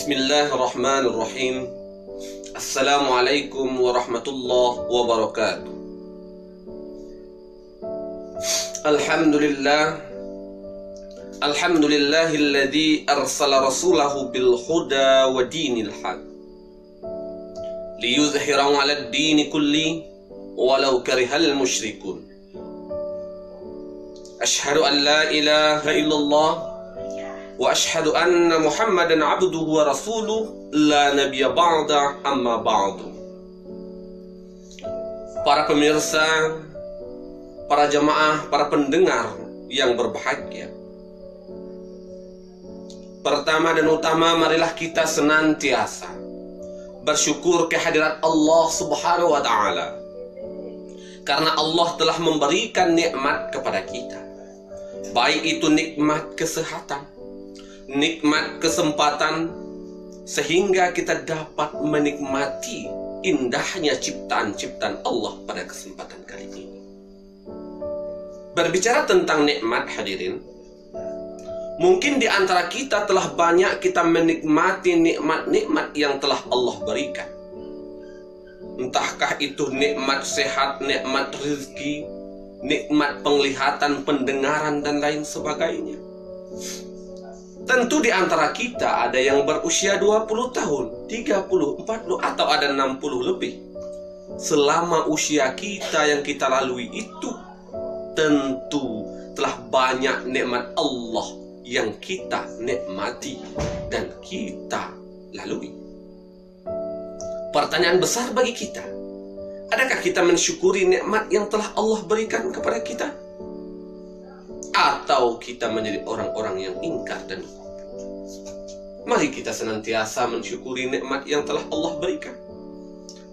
Bismillahirrahmanirrahim. Assalamualaikum warahmatullahi wabarakatuh. Alhamdulillahilladzi arsala rasulahu bil huda wa dinil haq liyuzhirahu 'alad dini kulli walau karihal musyrikun. Asyhadu an la ilaha illallah wa ashhadu anna Muhammadan abduhu wa rasuluh la nabiyya ba'da amma ba'du. Para pemirsa, para jamaah, para pendengar yang berbahagia, pertama dan utama marilah kita senantiasa bersyukur kehadirat Allah Subhanahu wa taala, karena Allah telah memberikan nikmat kepada kita, baik itu nikmat kesehatan, nikmat kesempatan, sehingga kita dapat menikmati indahnya ciptaan-ciptaan Allah pada kesempatan kali ini. Berbicara tentang nikmat, hadirin, mungkin di antara kita telah banyak kita menikmati nikmat-nikmat yang telah Allah berikan. Entahkah itu nikmat sehat, nikmat rezeki, nikmat penglihatan, pendengaran, dan lain sebagainya. Tentu di antara kita ada yang berusia 20 tahun, 30, 40, atau ada 60 lebih. Selama usia kita yang kita lalui itu, tentu telah banyak nikmat Allah yang kita nikmati dan kita lalui. Pertanyaan besar bagi kita, adakah kita mensyukuri nikmat yang telah Allah berikan kepada kita? Atau kita menjadi orang-orang yang ingkar dan kufur? Mari kita senantiasa mensyukuri nikmat yang telah Allah berikan,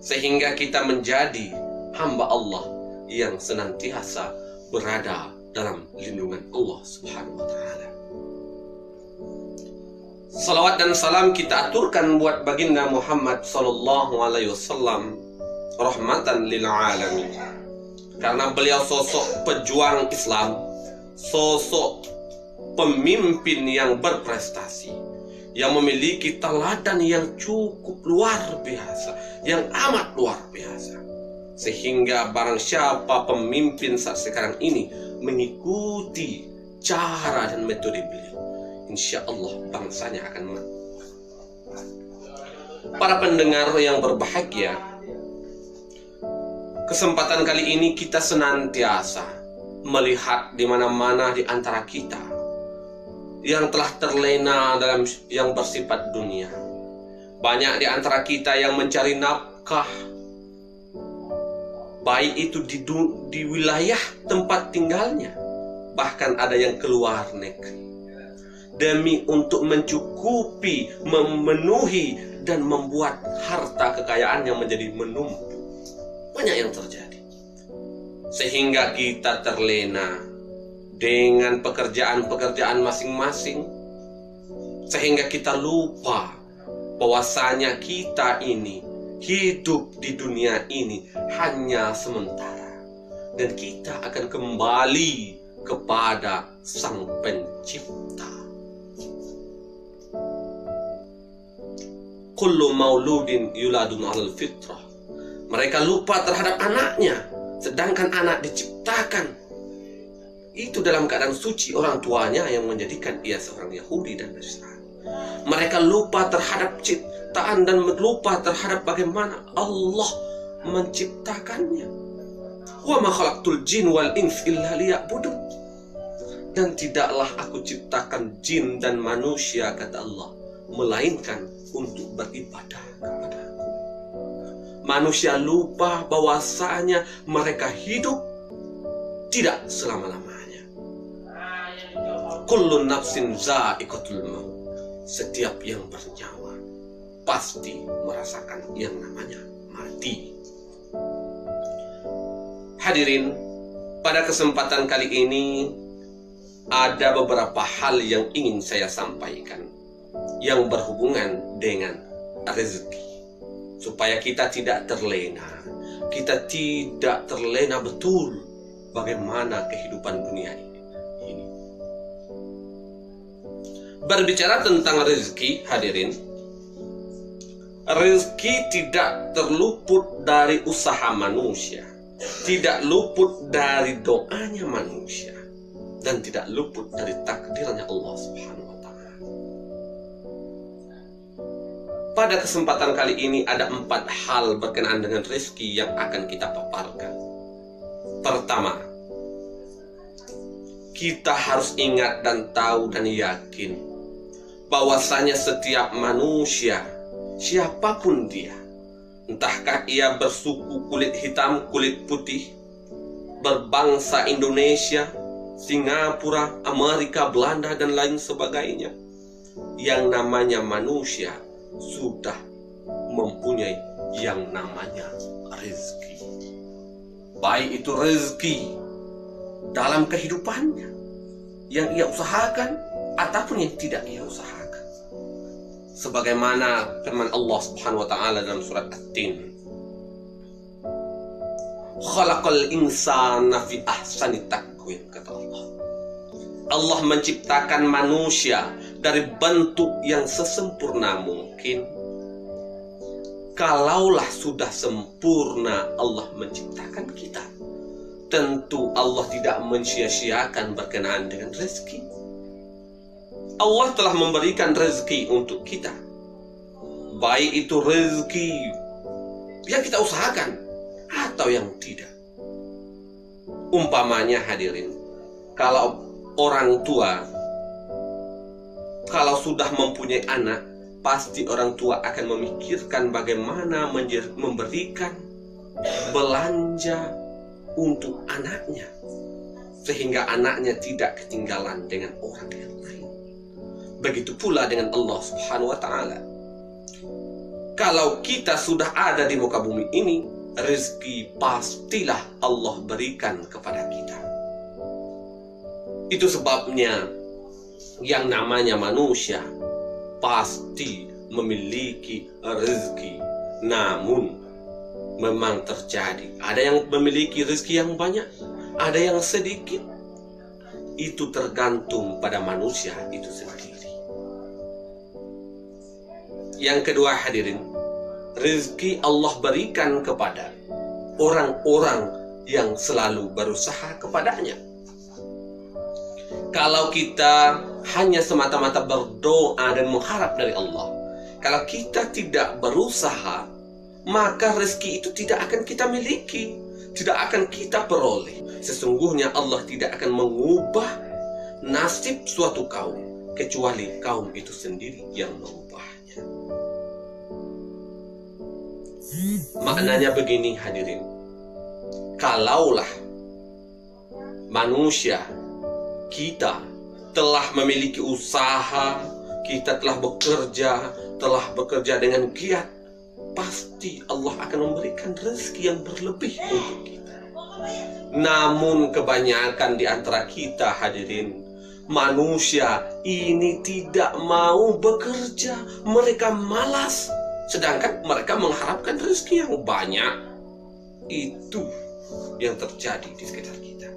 sehingga kita menjadi hamba Allah yang senantiasa berada dalam lindungan Allah Subhanahu wa taala. Salawat dan salam kita aturkan buat baginda Muhammad sallallahu alaihi wasallam, rahmatan lil alamin, karena beliau sosok pejuang Islam, sosok pemimpin yang berprestasi, yang memiliki teladan yang cukup luar biasa, yang amat luar biasa, sehingga barang siapa pemimpin saat sekarang ini mengikuti cara dan metode beliau, insya Allah bangsanya akan menang. Para pendengar yang berbahagia, kesempatan kali ini kita senantiasa melihat di mana-mana di antara kita yang telah terlena dalam yang bersifat dunia. Banyak di antara kita yang mencari nafkah, baik itu di wilayah tempat tinggalnya, bahkan ada yang keluar negeri, demi untuk mencukupi, memenuhi, dan membuat harta kekayaan yang menjadi menumpuk. Banyak yang terjadi, sehingga kita terlena dengan pekerjaan-pekerjaan masing-masing, sehingga kita lupa bahwasanya kita ini hidup di dunia ini hanya sementara, dan kita akan kembali kepada Sang Pencipta. Kullu mauludin yuladun alal fitrah. Mereka lupa terhadap anaknya, sedangkan anak diciptakan itu dalam keadaan suci, orang tuanya yang menjadikan ia seorang Yahudi dan Nasrani. Mereka lupa terhadap ciptaan dan lupa terhadap bagaimana Allah menciptakannya. Wa ma khalaqtul jin wal ins illa liya'budun. Dan tidaklah aku ciptakan jin dan manusia, kata Allah, melainkan untuk beribadah kepadaku. Manusia lupa bahwasanya mereka hidup tidak selama-lamanya. Kullu nafsin za'iqatul maut. Setiap yang bernyawa pasti merasakan yang namanya mati. Hadirin, pada kesempatan kali ini ada beberapa hal yang ingin saya sampaikan yang berhubungan dengan rezeki, supaya kita tidak terlena. Kita tidak terlena betul bagaimana kehidupan dunia ini. Berbicara tentang rezeki, hadirin, rezeki tidak terluput dari usaha manusia, tidak luput dari doanya manusia, dan tidak luput dari takdirnya Allah Subhanahu wa Ta'ala. Pada kesempatan kali ini ada 4 hal berkenaan dengan rezeki yang akan kita paparkan. Pertama, kita harus ingat dan tahu dan yakin bahwasanya setiap manusia, siapapun dia, entahkah ia bersuku kulit hitam, kulit putih, berbangsa Indonesia, Singapura, Amerika, Belanda, dan lain sebagainya, yang namanya manusia sudah mempunyai yang namanya rezeki. Baik itu rezeki dalam kehidupannya yang ia usahakan ataupun yang tidak ia usahakan. Sebagaimana firman Allah Subhanahu wa Ta'ala dalam surat At-Tin, khalaqal insana fi ahsani taqwim, kata Allah. Allah menciptakan manusia dari bentuk yang sesempurna mungkin. Kalaulah sudah sempurna Allah menciptakan kita, tentu Allah tidak mensia-siakan berkenaan dengan rezeki. Allah telah memberikan rezeki untuk kita, baik itu rezeki yang kita usahakan atau yang tidak. Umpamanya hadirin, kalau orang tua, kalau sudah mempunyai anak, pasti orang tua akan memikirkan bagaimana memberikan belanja untuk anaknya, sehingga anaknya tidak ketinggalan dengan orang yang lain. Begitu pula dengan Allah Subhanahu wa Ta'ala. Kalau kita sudah ada di muka bumi ini, rezeki pastilah Allah berikan kepada kita. Itu sebabnya yang namanya manusia pasti memiliki rezeki. Namun memang terjadi, ada yang memiliki rezeki yang banyak, ada yang sedikit. Itu tergantung pada manusia itu sendiri. Yang kedua hadirin, rezeki Allah berikan kepada orang-orang yang selalu berusaha kepadanya. Kalau kita hanya semata-mata berdoa dan mengharap dari Allah, kalau kita tidak berusaha, maka rezeki itu tidak akan kita miliki, tidak akan kita peroleh. Sesungguhnya Allah tidak akan mengubah nasib suatu kaum kecuali kaum itu sendiri yang mengubahnya. Maknanya begini hadirin, kalaulah manusia, kita telah memiliki usaha, kita telah bekerja dengan giat, pasti Allah akan memberikan rezeki yang berlebih untuk kita. Namun kebanyakan di antara kita hadirin, manusia ini tidak mau bekerja, mereka malas, sedangkan mereka mengharapkan rezeki yang banyak. Itu yang terjadi di sekitar kita.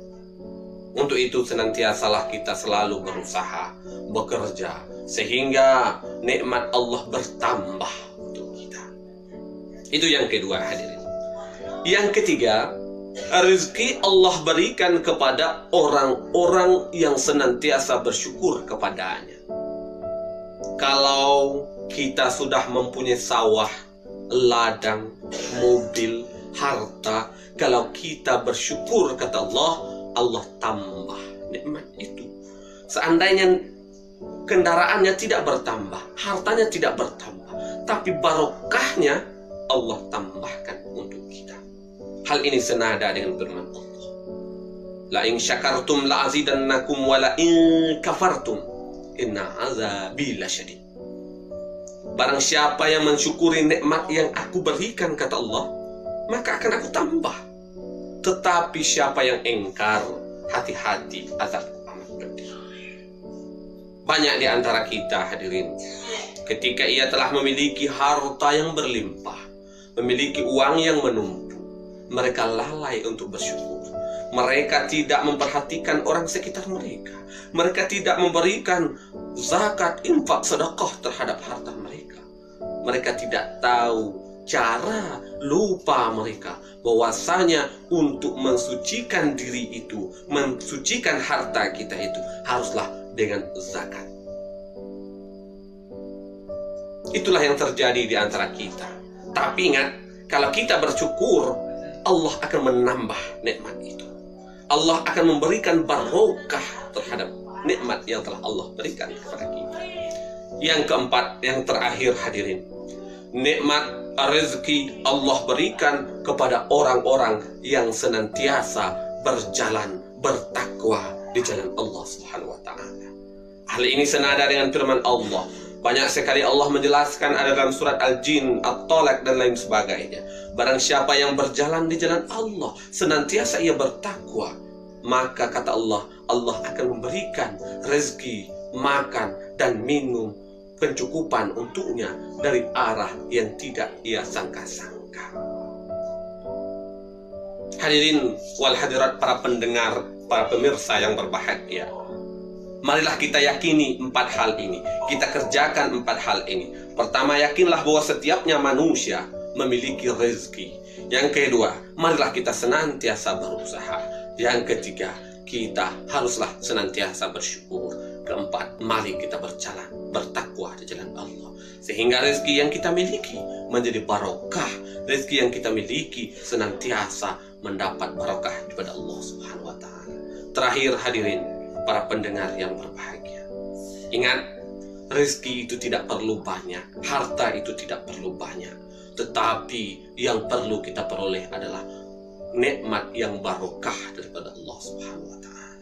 Untuk itu senantiasalah kita selalu berusaha, bekerja, sehingga nikmat Allah bertambah untuk kita. Itu yang kedua hadirin. Yang ketiga, rezeki Allah berikan kepada orang-orang yang senantiasa bersyukur kepadanya. Kalau kita sudah mempunyai sawah, ladang, mobil, harta, kalau kita bersyukur kata Allah, Allah tambah nikmat itu. Seandainya kendaraannya tidak bertambah, hartanya tidak bertambah, tapi barokahnya Allah tambahkan untuk kita. Hal ini senada dengan firman Allah, la in syakartum la azidannakum wa la in kafartum inna azabi lasyadid. Barang siapa yang mensyukuri nikmat yang aku berikan kata Allah, maka akan aku tambah. Tetapi siapa yang engkar, hati-hati, azabku amat pedih. Banyak di antara kita hadirin, ketika ia telah memiliki harta yang berlimpah, memiliki uang yang menumpuk, mereka lalai untuk bersyukur. Mereka tidak memperhatikan orang sekitar mereka. Mereka tidak memberikan zakat, infak, sedekah terhadap harta mereka. mereka tidak tahu cara, lupa mereka bahwasanya untuk mensucikan diri itu, mensucikan harta kita itu haruslah dengan zakat. Itulah yang terjadi di antara kita. Tapi ingat, kalau kita bersyukur, Allah akan menambah nikmat itu. Allah akan memberikan barokah terhadap nikmat yang telah Allah berikan kepada kita. Yang keempat, yang terakhir hadirin, nikmat rezeki Allah berikan kepada orang-orang yang senantiasa berjalan bertakwa di jalan Allah Subhanahu wa taala. Hal ini senada dengan firman Allah. Banyak sekali Allah menjelaskan ada dalam surat Al-Jin, At-Talaq dan lain sebagainya. Barang siapa yang berjalan di jalan Allah, senantiasa ia bertakwa, maka kata Allah, Allah akan memberikan rezeki, makan dan minum, pencukupan untuknya dari arah yang tidak ia sangka-sangka. Hadirin wal hadirat, para pendengar, para pemirsa yang berbahagia, marilah kita yakini 4 hal ini. Kita kerjakan 4 hal ini. Pertama, yakinlah bahwa setiapnya manusia memiliki rezeki. Yang kedua, marilah kita senantiasa berusaha. Yang ketiga, kita haruslah senantiasa bersyukur. Keempat, mari kita berjalan bertakwa di jalan Allah, sehingga rezeki yang kita miliki menjadi barokah. Rezeki yang kita miliki senantiasa mendapat barokah kepada Allah Subhanahu wa taala. Terakhir hadirin, para pendengar yang berbahagia, ingat, rezeki itu tidak perlu banyak, harta itu tidak perlu banyak, tetapi yang perlu kita peroleh adalah nikmat yang barokah daripada Allah Subhanahu wa taala.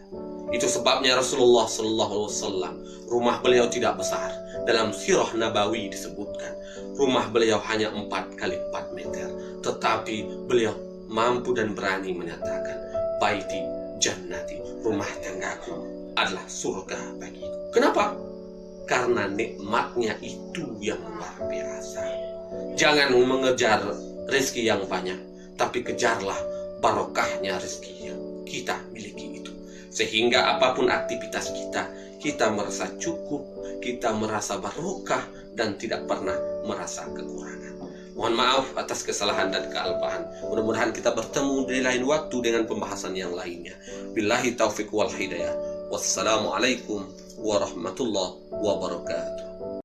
Itu sebabnya Rasulullah sallallahu alaihi wasallam, rumah beliau tidak besar. Dalam sirah Nabawi disebutkan, rumah beliau hanya 4 kali 4 meter, tetapi beliau mampu dan berani menyatakan, baiti jannati, rumah tanggaku adalah surga bagiku. Kenapa? Karena nikmatnya itu yang luar biasa. Jangan mengejar rezeki yang banyak, tapi kejarlah barokahnya rezeki yang kita miliki itu. Sehingga apapun aktivitas kita, kita merasa cukup, kita merasa barokah, dan tidak pernah merasa kekurangan. Mohon maaf atas kesalahan dan kealpaan. Mudah-mudahan kita bertemu di lain waktu dengan pembahasan yang lainnya. Billahi taufiq wal hidayah. Wassalamualaikum warahmatullahi wabarakatuh.